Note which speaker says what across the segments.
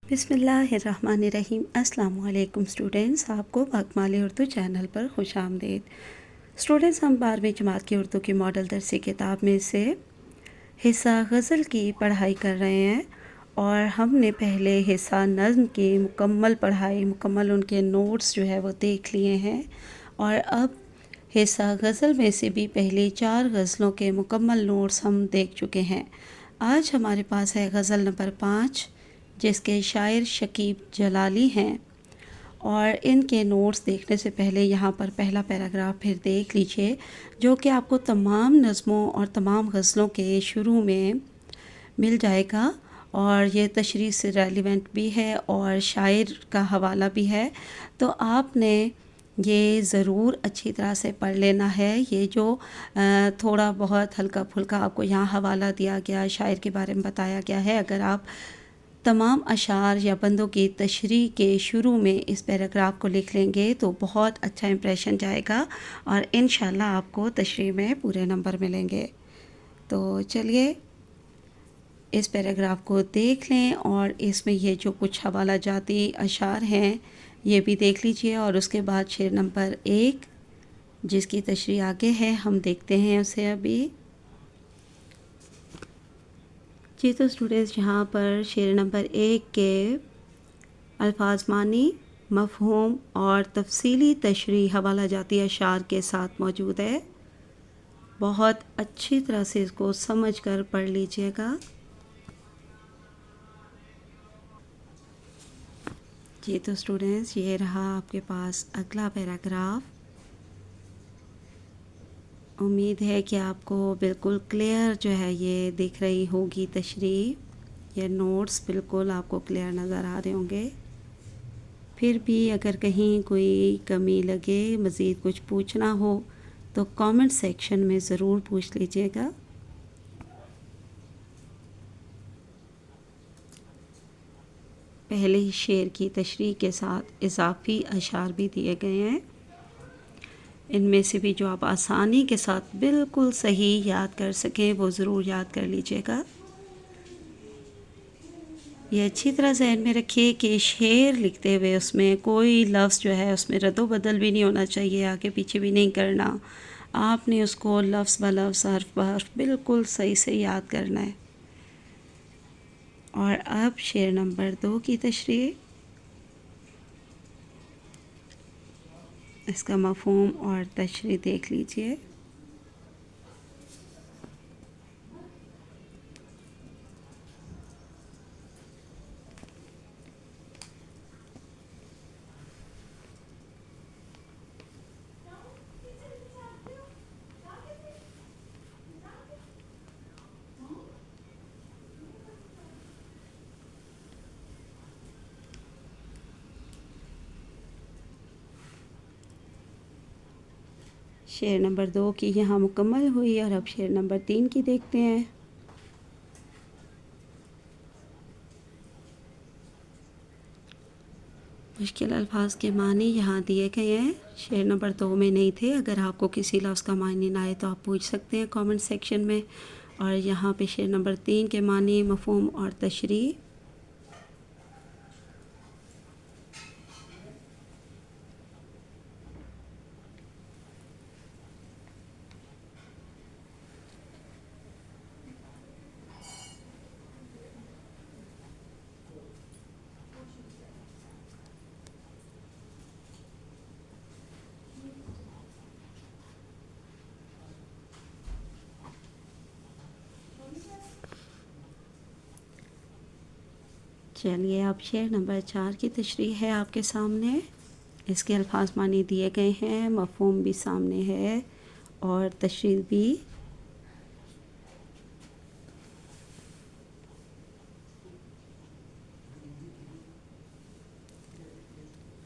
Speaker 1: بسم اللہ الرحمن الرحیم۔ السلام علیکم اسٹوڈنٹس، آپ کو باکمال اردو چینل پر خوش آمدید۔ اسٹوڈنٹس، ہم 12ویں جماعت کی اردو کی ماڈل درسی کتاب میں سے حصہ غزل کی پڑھائی کر رہے ہیں، اور ہم نے پہلے حصہ نظم کی مکمل پڑھائی، مکمل ان کے نوٹس جو ہے وہ دیکھ لیے ہیں، اور اب حصہ غزل میں سے بھی پہلی 4 غزلوں کے مکمل نوٹس ہم دیکھ چکے ہیں۔ آج ہمارے پاس ہے غزل نمبر 5، جس کے شاعر شکیب جلالی ہیں، اور ان کے نوٹس دیکھنے سے پہلے یہاں پر پہلا پیراگراف پھر دیکھ لیجئے، جو کہ آپ کو تمام نظموں اور تمام غزلوں کے شروع میں مل جائے گا، اور یہ تشریح سے ریلیونٹ بھی ہے اور شاعر کا حوالہ بھی ہے، تو آپ نے یہ ضرور اچھی طرح سے پڑھ لینا ہے۔ یہ جو تھوڑا بہت ہلکا پھلکا آپ کو یہاں حوالہ دیا گیا، شاعر کے بارے میں بتایا گیا ہے، اگر آپ تمام اشعار یا بندوں کی تشریح کے شروع میں اس پیراگراف کو لکھ لیں گے تو بہت اچھا امپریشن جائے گا، اور انشاءاللہ آپ کو تشریح میں پورے نمبر ملیں گے۔ تو چلیے اس پیراگراف کو دیکھ لیں، اور اس میں یہ جو کچھ حوالہ جاتی اشعار ہیں یہ بھی دیکھ لیجئے، اور اس کے بعد شعر نمبر 1 جس کی تشریح آگے ہے ہم دیکھتے ہیں اسے ابھی۔ جی تو اسٹوڈنٹس، یہاں پر شعر نمبر 1 کے الفاظ، معنی، مفہوم اور تفصیلی تشریح حوالہ جاتی اشعار کے ساتھ موجود ہے۔ بہت اچھی طرح سے اس کو سمجھ کر پڑھ لیجئے گا۔ جی تو اسٹوڈنٹس، یہ رہا آپ کے پاس اگلا پیراگراف۔ امید ہے کہ آپ کو بالکل کلیئر جو ہے یہ دکھ رہی ہوگی تشریح، یہ نوٹس بالکل آپ کو کلیئر نظر آ رہے ہوں گے۔ پھر بھی اگر کہیں کوئی کمی لگے، مزید کچھ پوچھنا ہو تو کامنٹ سیکشن میں ضرور پوچھ لیجئے گا۔ پہلے ہی شعر کی تشریح کے ساتھ اضافی اشعار بھی دیے گئے ہیں، ان میں سے بھی جو آپ آسانی کے ساتھ بالکل صحیح یاد کر سکیں وہ ضرور یاد کر لیجئے گا۔ یہ اچھی طرح ذہن میں رکھیے کہ شعر لکھتے ہوئے اس میں کوئی لفظ جو ہے اس میں رد و بدل بھی نہیں ہونا چاہیے، آگے پیچھے بھی نہیں کرنا، آپ نے اس کو لفظ بہ لفظ، حرف بہ حرف بالکل صحیح سے یاد کرنا ہے۔ اور اب شعر نمبر 2 کی تشریح، اس کا مفہوم اور تشریح دیکھ لیجئے۔ شعر نمبر 2 کی یہاں مکمل ہوئی، اور اب شعر نمبر 3 کی دیکھتے ہیں۔ مشکل الفاظ کے معنی یہاں دیے گئے ہیں، شعر نمبر 2 میں نہیں تھے، اگر آپ کو کسی لفظ کا معنی نہ آئے تو آپ پوچھ سکتے ہیں کامنٹ سیکشن میں، اور یہاں پہ شعر نمبر 3 کے معنی، مفہوم اور تشریح۔ چلیے اب شعر نمبر 4 کی تشریح ہے آپ کے سامنے، اس کے الفاظ معنی دیے گئے ہیں، مفہوم بھی سامنے ہے اور تشریح بھی۔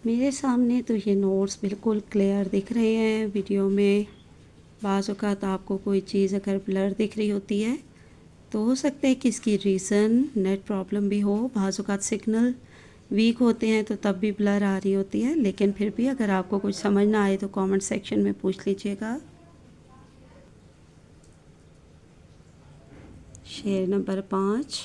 Speaker 1: میرے سامنے تو یہ نوٹس بالکل کلیئر دکھ رہے ہیں، ویڈیو میں بعض اوقات آپ کو کوئی چیز اگر بلر دکھ رہی ہوتی ہے تو ہو سکتا ہے کہ اس کی ریزن نیٹ پرابلم بھی ہو، بعض اوقات سگنل ویک ہوتے ہیں تو تب بھی بلر آ رہی ہوتی ہے، لیکن پھر بھی اگر آپ کو کچھ سمجھ نہ آئے تو کامنٹ سیکشن میں پوچھ لیجئے گا۔ شعر نمبر 5،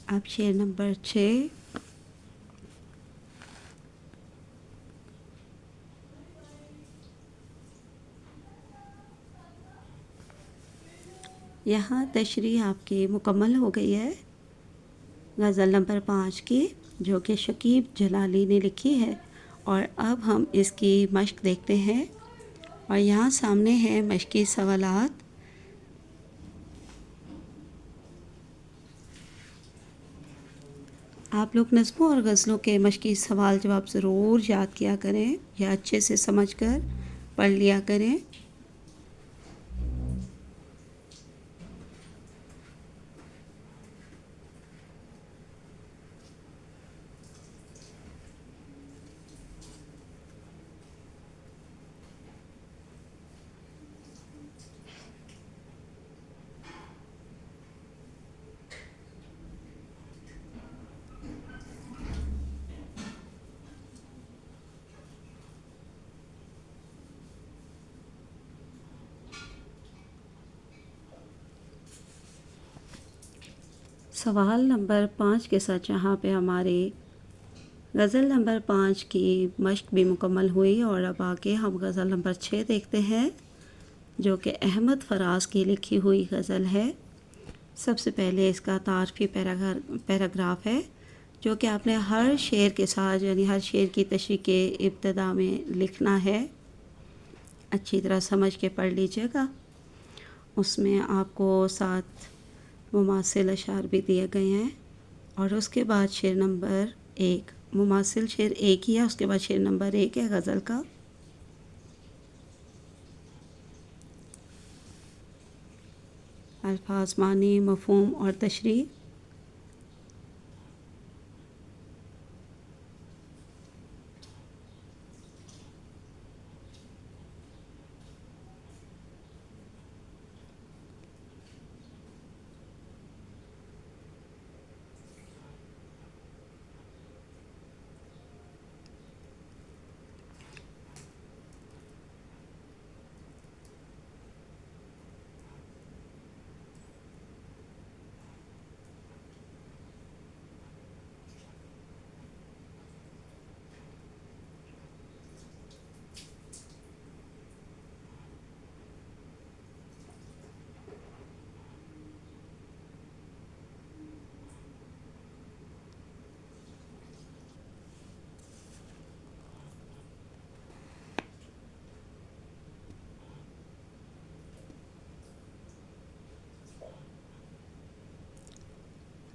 Speaker 1: اب شعر نمبر 6. یہاں تشریح آپ کی مکمل ہو گئی ہے غزل نمبر 5 کی، جو کہ شکیب جلالی نے لکھی ہے، اور اب ہم اس کی مشق دیکھتے ہیں. اور یہاں سامنے ہیں مشقی سوالات. آپ لوگ نظموں اور غزلوں کے مشقی سوال جواب ضرور یاد کیا کریں یا اچھے سے سمجھ کر پڑھ لیا کریں. سوال نمبر 5 کے ساتھ یہاں پہ ہماری غزل نمبر 5 کی مشق بھی مکمل ہوئی، اور اب آگے ہم غزل نمبر 6 دیکھتے ہیں، جو کہ احمد فراز کی لکھی ہوئی غزل ہے. سب سے پہلے اس کا تعارفی پیراگراف ہے، جو کہ آپ نے ہر شعر کے ساتھ، یعنی ہر شعر کی تشریح کے ابتدا میں لکھنا ہے. اچھی طرح سمجھ کے پڑھ لیجیے گا. اس میں آپ کو 7 مماثل اشعار بھی دیے گئے ہیں، اور اس کے بعد شعر نمبر 1 مماثل شعر 1 ہی ہے، اس کے بعد شعر نمبر 1 ہے غزل کا. الفاظ، معنی، مفہوم اور تشریح.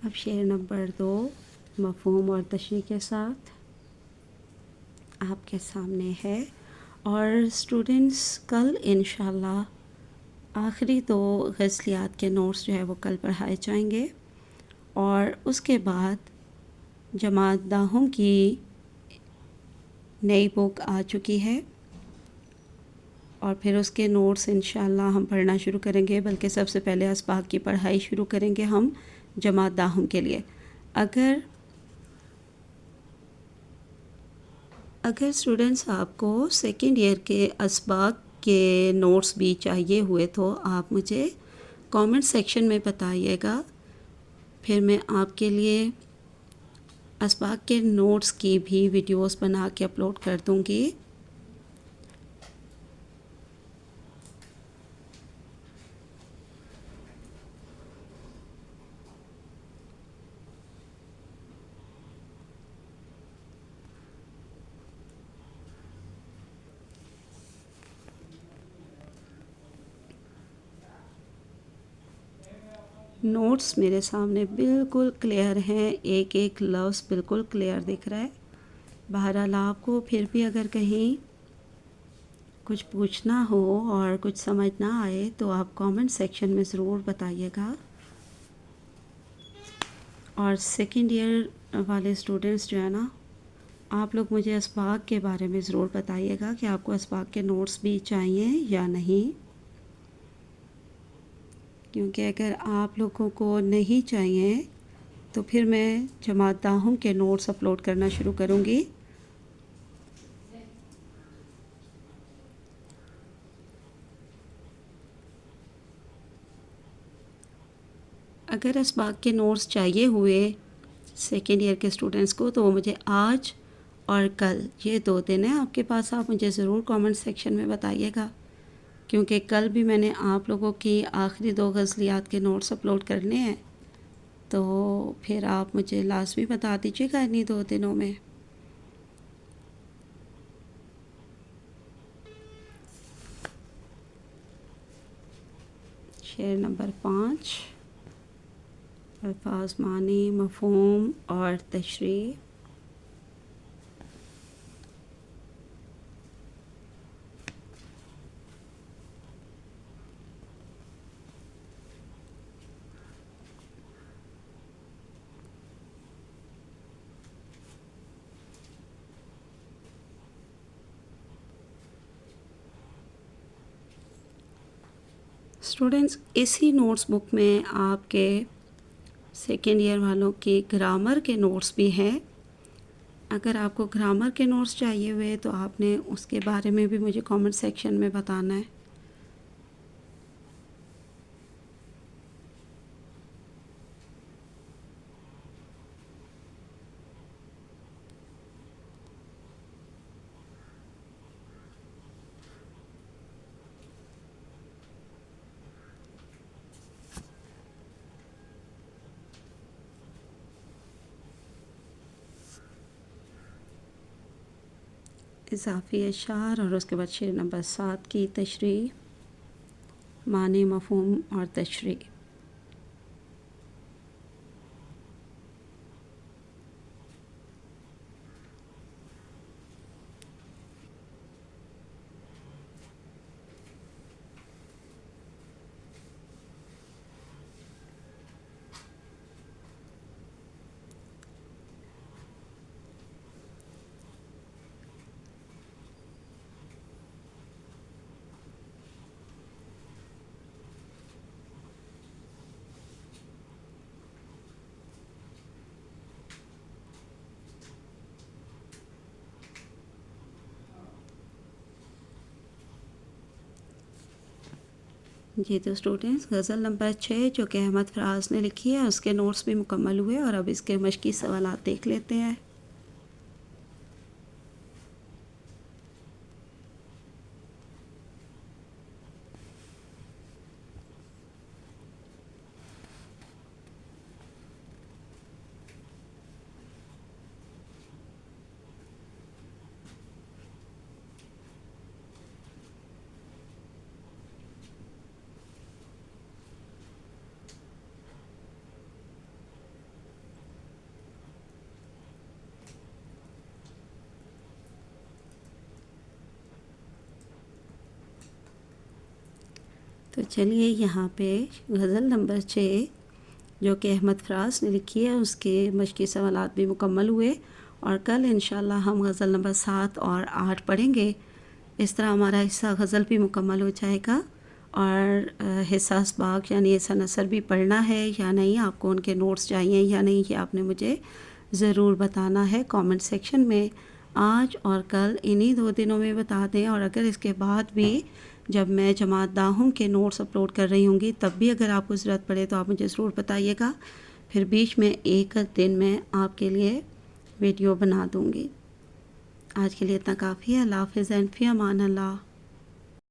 Speaker 1: اب شعر نمبر 2 مفہوم اور تشریح کے ساتھ آپ کے سامنے ہے. اور اسٹوڈنٹس کل انشاءاللہ آخری 2 غزلیات کے نوٹس جو ہے وہ کل پڑھائے جائیں گے، اور اس کے بعد جماعت داہم کی نئی بک آ چکی ہے، اور پھر اس کے نوٹس انشاءاللہ ہم پڑھنا شروع کریں گے. بلکہ سب سے پہلے اسباق کی پڑھائی شروع کریں گے ہم جماعت داہم کے لیے. اگر اسٹوڈنٹس آپ کو سیکنڈ ایئر کے اسباق کے نوٹس بھی چاہیے ہوئے تو آپ مجھے کامنٹ سیکشن میں بتائیے گا، پھر میں آپ کے لیے اسباق کے نوٹس کی بھی ویڈیوز بنا کے اپلوڈ کر دوں گی. نوٹس میرے سامنے بالکل کلیئر ہیں، ایک ایک لفظ بالکل کلیئر دکھ رہا ہے. بہرحال آپ کو پھر بھی اگر کہیں کچھ پوچھنا ہو اور کچھ سمجھ نہ آئے تو آپ کامنٹ سیکشن میں ضرور بتائیے گا. اور سیکنڈ ایئر والے اسٹوڈنٹس جو ہے نا، آپ لوگ مجھے اسباق کے بارے میں ضرور بتائیے گا کہ آپ کو اسباق کے نوٹس بھی چاہیے یا نہیں، کیونکہ اگر آپ لوگوں کو نہیں چاہیے تو پھر میں جماعت داہم کے نوٹس اپلوڈ کرنا شروع کروں گی. اگر اسباق کے نوٹس چاہیے ہوئے سیکنڈ ایئر کے اسٹوڈنٹس کو، تو وہ مجھے آج اور کل یہ 2 دن ہیں آپ کے پاس، آپ مجھے ضرور کامنٹ سیکشن میں بتائیے گا، کیونکہ کل بھی میں نے آپ لوگوں کی آخری 2 غزلیات کے نوٹس اپلوڈ کرنے ہیں، تو پھر آپ مجھے لازمی بتا دیجیے گا انہی 2 دنوں میں۔ شعر نمبر 5، الفاظ، معنی، مفہوم اور تشریح۔ اسٹوڈنٹس، اسی نوٹس بک میں آپ کے سیکنڈ ایئر والوں کے گرامر کے نوٹس بھی ہیں۔ اگر آپ کو گرامر کے نوٹس چاہیے ہوئے تو آپ نے اس کے بارے میں بھی مجھے کامنٹ سیکشن میں بتانا ہے۔ اضافی اشعار اور اس کے بعد شعر نمبر 7 کی تشریح، معنی، مفہوم اور تشریح۔ جی تو اسٹوڈنٹس، غزل نمبر 6 جو کہ احمد فراز نے لکھی ہے، اس کے نوٹس بھی مکمل ہوئے، اور اب اس کے مشقی سوالات دیکھ لیتے ہیں۔ تو چلیے یہاں پہ غزل نمبر 6 جو کہ احمد فراز نے لکھی ہے، اس کے مشقی سوالات بھی مکمل ہوئے، اور کل انشاءاللہ ہم غزل نمبر 7 اور 8 پڑھیں گے۔ اس طرح ہمارا حصہ غزل بھی مکمل ہو جائے گا، اور حصہ اسباق یعنی حصہ نثر بھی پڑھنا ہے یا نہیں، آپ کو ان کے نوٹس چاہیے یا نہیں، یہ آپ نے مجھے ضرور بتانا ہے کامنٹ سیکشن میں۔ آج اور کل انہی 2 دنوں میں بتا دیں، اور اگر اس کے بعد بھی جب میں جماعت داہم کے نوٹس اپلوڈ کر رہی ہوں گی تب بھی اگر آپ کو ضرورت پڑے تو آپ مجھے ضرور بتائیے گا، پھر بیچ میں ایک دن میں آپ کے لیے ویڈیو بنا دوں گی۔ آج کے لیے اتنا کافی ہے۔ اللہ حافظ، فی امان اللہ۔